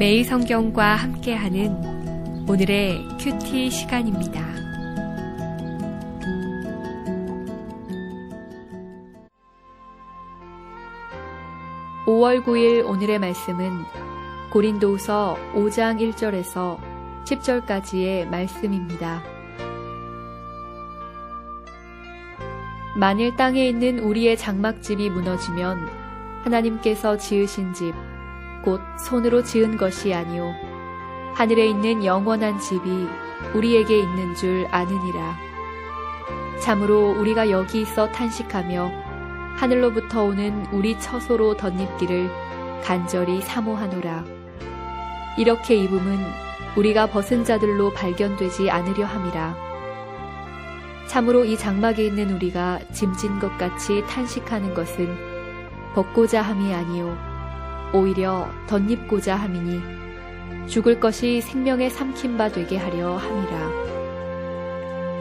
매일 성경과 함께하는 오늘의 큐티 시간입니다. (5월 9일) 오늘의 말씀은 고린도후서 5장 1절에서 10절까지의 말씀입니다. 만일 땅에 있는 우리의 장막집이 무너지면 하나님께서 지으신 집 곧 손으로 지은 것이 아니요 하늘에 있는 영원한 집이 우리에게 있는 줄 아느니라. 참으로 우리가 여기 있어 탄식하며 하늘로부터 오는 우리 처소로 덧입기를 간절히 사모하노라. 이렇게 입음은 우리가 벗은 자들로 발견되지 않으려 함이라. 참으로 이 장막에 있는 우리가 짐진 것 같이 탄식하는 것은 벗고자 함이 아니요 오히려 덧입고자 함이니 죽을 것이 생명에 삼킨 바 되게 하려 함이라.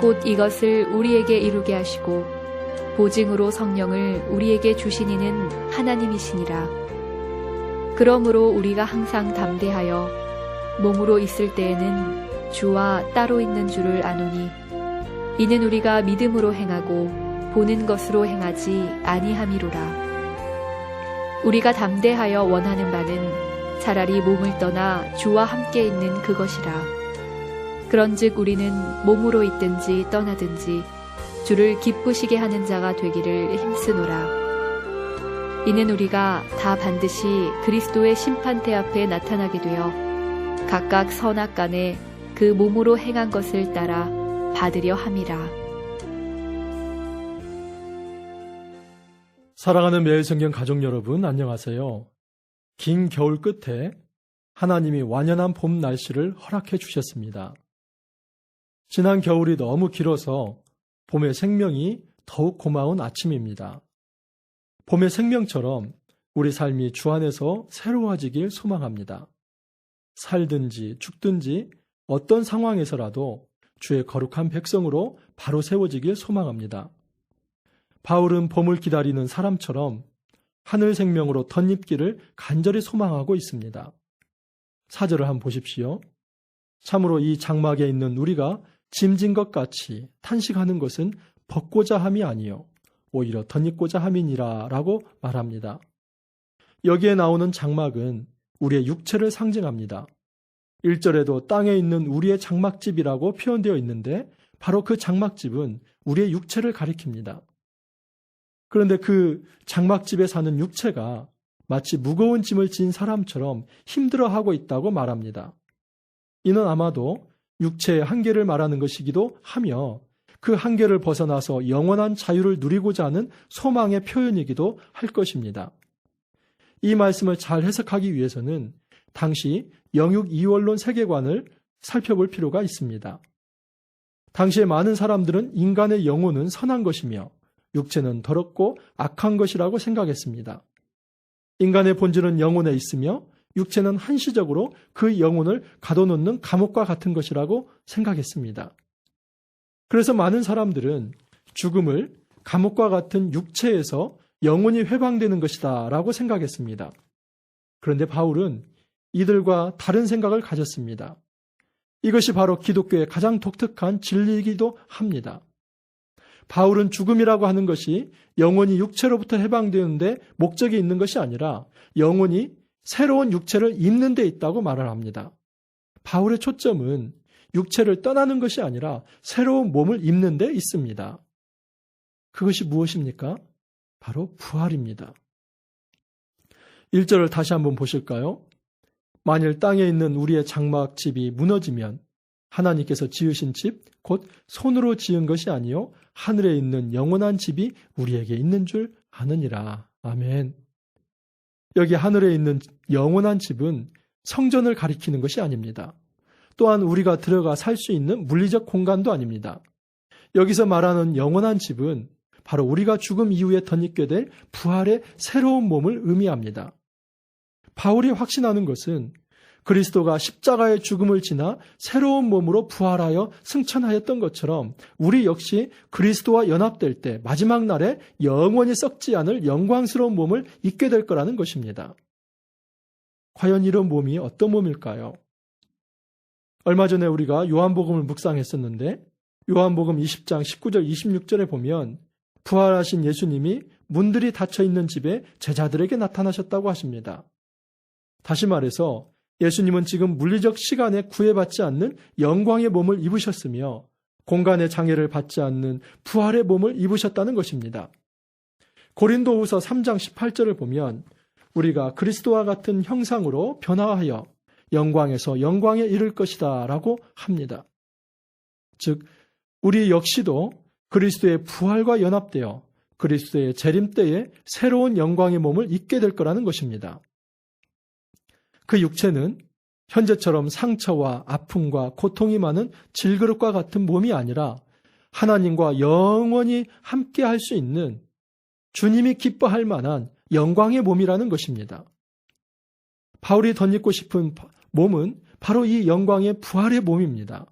곧 이것을 우리에게 이루게 하시고 보증으로 성령을 우리에게 주신 이는 하나님이시니라. 그러므로 우리가 항상 담대하여 몸으로 있을 때에는 주와 따로 있는 줄을 아노니 이는 우리가 믿음으로 행하고 보는 것으로 행하지 아니함이로라. 우리가 담대하여 원하는 바는 차라리 몸을 떠나 주와 함께 있는 그것이라. 그런즉 우리는 몸으로 있든지 떠나든지 주를 기쁘시게 하는 자가 되기를 힘쓰노라. 이는 우리가 다 반드시 그리스도의 심판대 앞에 나타나게 되어 각각 선악간에 그 몸으로 행한 것을 따라 받으려 함이라. 사랑하는 매일성경 가족 여러분, 안녕하세요. 긴 겨울 끝에 하나님이 완연한 봄 날씨를 허락해 주셨습니다. 지난 겨울이 너무 길어서 봄의 생명이 더욱 고마운 아침입니다. 봄의 생명처럼 우리 삶이 주 안에서 새로워지길 소망합니다. 살든지 죽든지 어떤 상황에서라도 주의 거룩한 백성으로 바로 세워지길 소망합니다. 바울은 봄을 기다리는 사람처럼 하늘 생명으로 덧입기를 간절히 소망하고 있습니다. 4절을 한번 보십시오. 참으로 이 장막에 있는 우리가 짐진 것 같이 탄식하는 것은 벗고자 함이 아니요 오히려 덧입고자 함이니라 라고 말합니다. 여기에 나오는 장막은 우리의 육체를 상징합니다. 1절에도 땅에 있는 우리의 장막집이라고 표현되어 있는데 바로 그 장막집은 우리의 육체를 가리킵니다. 그런데 그 장막집에 사는 육체가 마치 무거운 짐을 진 사람처럼 힘들어하고 있다고 말합니다. 이는 아마도 육체의 한계를 말하는 것이기도 하며 그 한계를 벗어나서 영원한 자유를 누리고자 하는 소망의 표현이기도 할 것입니다. 이 말씀을 잘 해석하기 위해서는 당시 영육 이원론 세계관을 살펴볼 필요가 있습니다. 당시에 많은 사람들은 인간의 영혼은 선한 것이며 육체는 더럽고 악한 것이라고 생각했습니다. 인간의 본질은 영혼에 있으며 육체는 한시적으로 그 영혼을 가둬놓는 감옥과 같은 것이라고 생각했습니다. 그래서 많은 사람들은 죽음을 감옥과 같은 육체에서 영혼이 회방되는 것이다 라고 생각했습니다. 그런데 바울은 이들과 다른 생각을 가졌습니다. 이것이 바로 기독교의 가장 독특한 진리이기도 합니다. 바울은 죽음이라고 하는 것이 영혼이 육체로부터 해방되는데 목적이 있는 것이 아니라 영혼이 새로운 육체를 입는 데 있다고 말을 합니다. 바울의 초점은 육체를 떠나는 것이 아니라 새로운 몸을 입는 데 있습니다. 그것이 무엇입니까? 바로 부활입니다. 1절을 다시 한번 보실까요? 만일 땅에 있는 우리의 장막집이 무너지면 하나님께서 지으신 집, 곧 손으로 지은 것이 아니요 하늘에 있는 영원한 집이 우리에게 있는 줄 아느니라. 아멘. 여기 하늘에 있는 영원한 집은 성전을 가리키는 것이 아닙니다. 또한 우리가 들어가 살 수 있는 물리적 공간도 아닙니다. 여기서 말하는 영원한 집은 바로 우리가 죽음 이후에 덧입게 될 부활의 새로운 몸을 의미합니다. 바울이 확신하는 것은 그리스도가 십자가의 죽음을 지나 새로운 몸으로 부활하여 승천하였던 것처럼 우리 역시 그리스도와 연합될 때 마지막 날에 영원히 썩지 않을 영광스러운 몸을 입게 될 거라는 것입니다. 과연 이런 몸이 어떤 몸일까요? 얼마 전에 우리가 요한복음을 묵상했었는데 요한복음 20장 19절 26절에 보면 부활하신 예수님이 문들이 닫혀있는 집에 제자들에게 나타나셨다고 하십니다. 다시 말해서 예수님은 지금 물리적 시간에 구애받지 않는 영광의 몸을 입으셨으며 공간의 장애를 받지 않는 부활의 몸을 입으셨다는 것입니다. 고린도후서 3장 18절을 보면 우리가 그리스도와 같은 형상으로 변화하여 영광에서 영광에 이를 것이다 라고 합니다. 즉 우리 역시도 그리스도의 부활과 연합되어 그리스도의 재림 때에 새로운 영광의 몸을 입게 될 거라는 것입니다. 그 육체는 현재처럼 상처와 아픔과 고통이 많은 질그릇과 같은 몸이 아니라 하나님과 영원히 함께 할 수 있는 주님이 기뻐할 만한 영광의 몸이라는 것입니다. 바울이 덧입고 싶은 몸은 바로 이 영광의 부활의 몸입니다.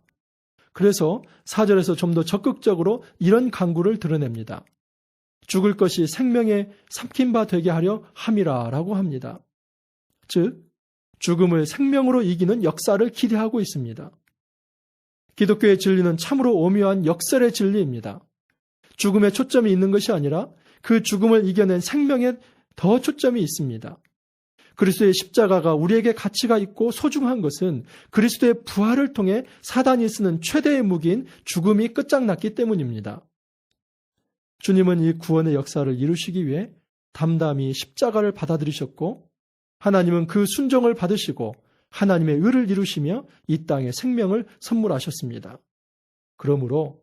그래서 4절에서 좀 더 적극적으로 이런 간구를 드러냅니다. 죽을 것이 생명에 삼킨 바 되게 하려 함이라 라고 합니다. 즉 죽음을 생명으로 이기는 역사를 기대하고 있습니다. 기독교의 진리는 참으로 오묘한 역설의 진리입니다. 죽음에 초점이 있는 것이 아니라 그 죽음을 이겨낸 생명에 더 초점이 있습니다. 그리스도의 십자가가 우리에게 가치가 있고 소중한 것은 그리스도의 부활을 통해 사단이 쓰는 최대의 무기인 죽음이 끝장났기 때문입니다. 주님은 이 구원의 역사를 이루시기 위해 담담히 십자가를 받아들이셨고 하나님은 그 순종을 받으시고 하나님의 의를 이루시며 이 땅에 생명을 선물하셨습니다. 그러므로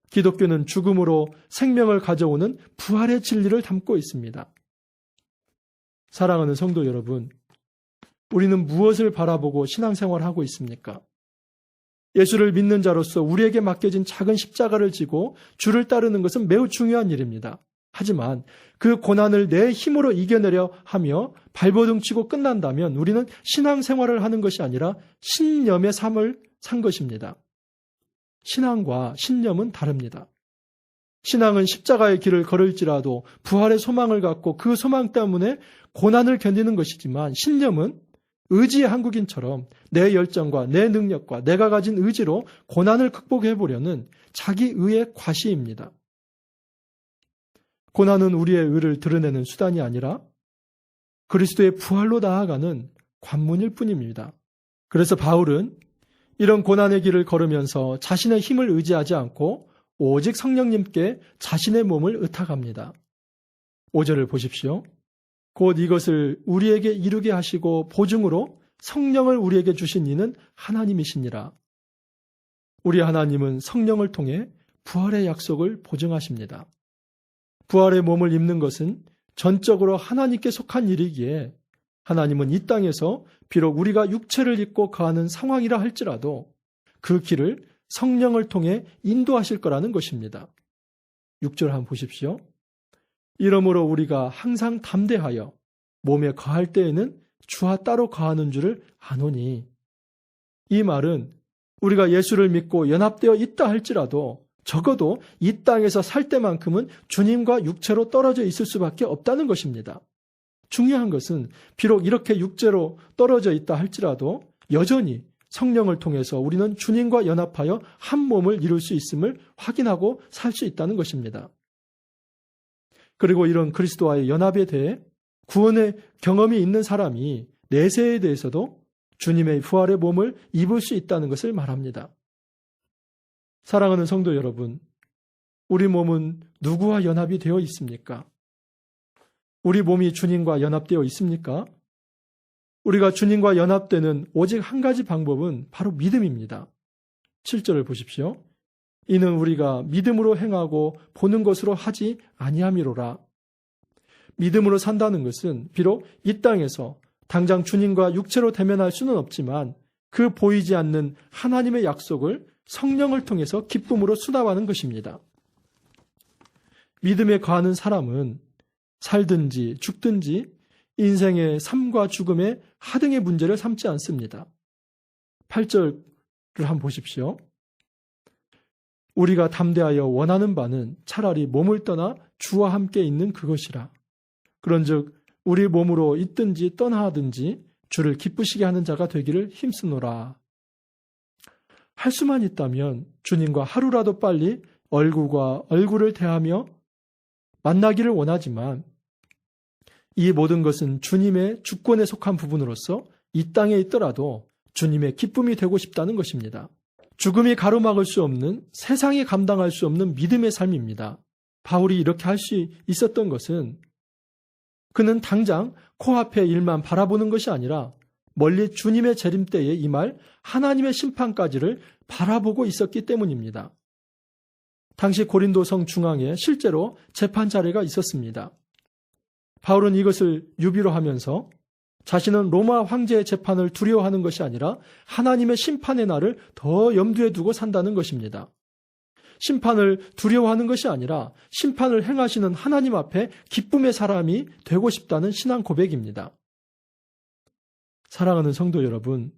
기독교는 죽음으로 생명을 가져오는 부활의 진리를 담고 있습니다. 사랑하는 성도 여러분, 우리는 무엇을 바라보고 신앙생활을 하고 있습니까? 예수를 믿는 자로서 우리에게 맡겨진 작은 십자가를 지고 주를 따르는 것은 매우 중요한 일입니다. 하지만 그 고난을 내 힘으로 이겨내려 하며 발버둥 치고 끝난다면 우리는 신앙생활을 하는 것이 아니라 신념의 삶을 산 것입니다. 신앙과 신념은 다릅니다. 신앙은 십자가의 길을 걸을지라도 부활의 소망을 갖고 그 소망 때문에 고난을 견디는 것이지만 신념은 의지의 한국인처럼 내 열정과 내 능력과 내가 가진 의지로 고난을 극복해보려는 자기 의의 과시입니다. 고난은 우리의 의를 드러내는 수단이 아니라 그리스도의 부활로 나아가는 관문일 뿐입니다. 그래서 바울은 이런 고난의 길을 걸으면서 자신의 힘을 의지하지 않고 오직 성령님께 자신의 몸을 의탁합니다. 5절을 보십시오. 곧 이것을 우리에게 이루게 하시고 보증으로 성령을 우리에게 주신 이는 하나님이시니라. 우리 하나님은 성령을 통해 부활의 약속을 보증하십니다. 부활의 몸을 입는 것은 전적으로 하나님께 속한 일이기에 하나님은 이 땅에서 비록 우리가 육체를 입고 거하는 상황이라 할지라도 그 길을 성령을 통해 인도하실 거라는 것입니다. 6절 한번 보십시오. 이러므로 우리가 항상 담대하여 몸에 거할 때에는 주와 따로 거하는 줄을 아노니. 이 말은 우리가 예수를 믿고 연합되어 있다 할지라도 적어도 이 땅에서 살 때만큼은 주님과 육체로 떨어져 있을 수밖에 없다는 것입니다. 중요한 것은 비록 이렇게 육체로 떨어져 있다 할지라도 여전히 성령을 통해서 우리는 주님과 연합하여 한 몸을 이룰 수 있음을 확인하고 살 수 있다는 것입니다. 그리고 이런 그리스도와의 연합에 대해 구원의 경험이 있는 사람이 내세에 대해서도 주님의 부활의 몸을 입을 수 있다는 것을 말합니다. 사랑하는 성도 여러분, 우리 몸은 누구와 연합이 되어 있습니까? 우리 몸이 주님과 연합되어 있습니까? 우리가 주님과 연합되는 오직 한 가지 방법은 바로 믿음입니다. 7절을 보십시오. 이는 우리가 믿음으로 행하고 보는 것으로 하지 아니함이로라. 믿음으로 산다는 것은 비록 이 땅에서 당장 주님과 육체로 대면할 수는 없지만 그 보이지 않는 하나님의 약속을 성령을 통해서 기쁨으로 수납하는 것입니다. 믿음에 거하는 사람은 살든지 죽든지 인생의 삶과 죽음의 하등의 문제를 삼지 않습니다. 8절을 한번 보십시오. 우리가 담대하여 원하는 바는 차라리 몸을 떠나 주와 함께 있는 그것이라. 그런즉 우리 몸으로 있든지 떠나하든지 주를 기쁘시게 하는 자가 되기를 힘쓰노라. 할 수만 있다면 주님과 하루라도 빨리 얼굴과 얼굴을 대하며 만나기를 원하지만 이 모든 것은 주님의 주권에 속한 부분으로서 이 땅에 있더라도 주님의 기쁨이 되고 싶다는 것입니다. 죽음이 가로막을 수 없는, 세상이 감당할 수 없는 믿음의 삶입니다. 바울이 이렇게 할 수 있었던 것은 그는 당장 코앞의 일만 바라보는 것이 아니라 멀리 주님의 재림때에 임할 하나님의 심판까지를 바라보고 있었기 때문입니다. 당시 고린도 성 중앙에 실제로 재판 자리가 있었습니다. 바울은 이것을 유비로 하면서 자신은 로마 황제의 재판을 두려워하는 것이 아니라 하나님의 심판의 날을 더 염두에 두고 산다는 것입니다. 심판을 두려워하는 것이 아니라 심판을 행하시는 하나님 앞에 기쁨의 사람이 되고 싶다는 신앙 고백입니다. 사랑하는 성도 여러분,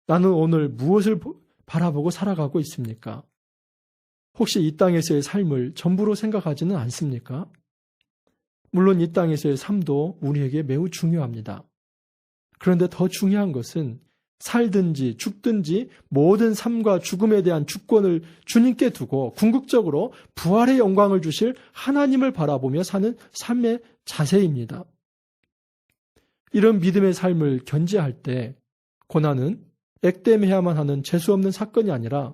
나는 오늘 무엇을 바라보고 살아가고 있습니까? 혹시 이 땅에서의 삶을 전부로 생각하지는 않습니까? 물론 이 땅에서의 삶도 우리에게 매우 중요합니다. 그런데 더 중요한 것은 살든지 죽든지 모든 삶과 죽음에 대한 주권을 주님께 두고 궁극적으로 부활의 영광을 주실 하나님을 바라보며 사는 삶의 자세입니다. 이런 믿음의 삶을 견지할 때 고난은 액땜해야만 하는 재수없는 사건이 아니라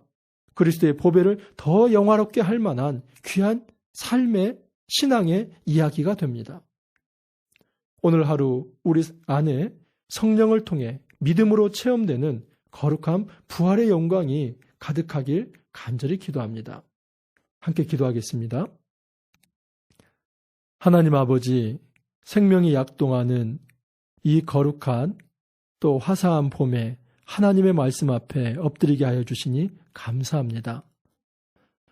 그리스도의 보배를 더 영화롭게 할 만한 귀한 삶의 신앙의 이야기가 됩니다. 오늘 하루 우리 안에 성령을 통해 믿음으로 체험되는 거룩한 부활의 영광이 가득하길 간절히 기도합니다. 함께 기도하겠습니다. 하나님 아버지, 생명이 약동하는 이 거룩한 또 화사한 봄에 하나님의 말씀 앞에 엎드리게 하여 주시니 감사합니다.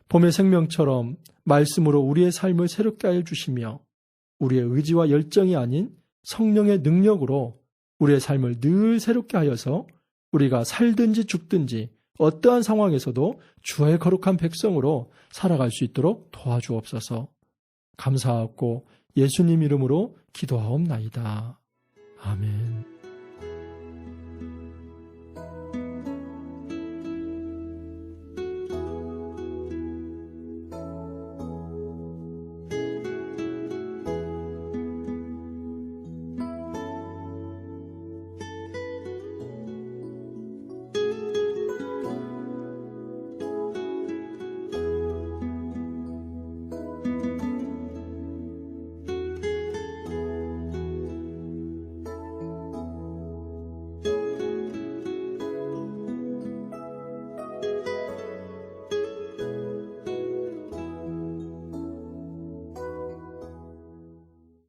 봄의 생명처럼 말씀으로 우리의 삶을 새롭게 하여 주시며 우리의 의지와 열정이 아닌 성령의 능력으로 우리의 삶을 늘 새롭게 하여서 우리가 살든지 죽든지 어떠한 상황에서도 주의 거룩한 백성으로 살아갈 수 있도록 도와주옵소서. 감사하고 예수님 이름으로 기도하옵나이다. 아멘.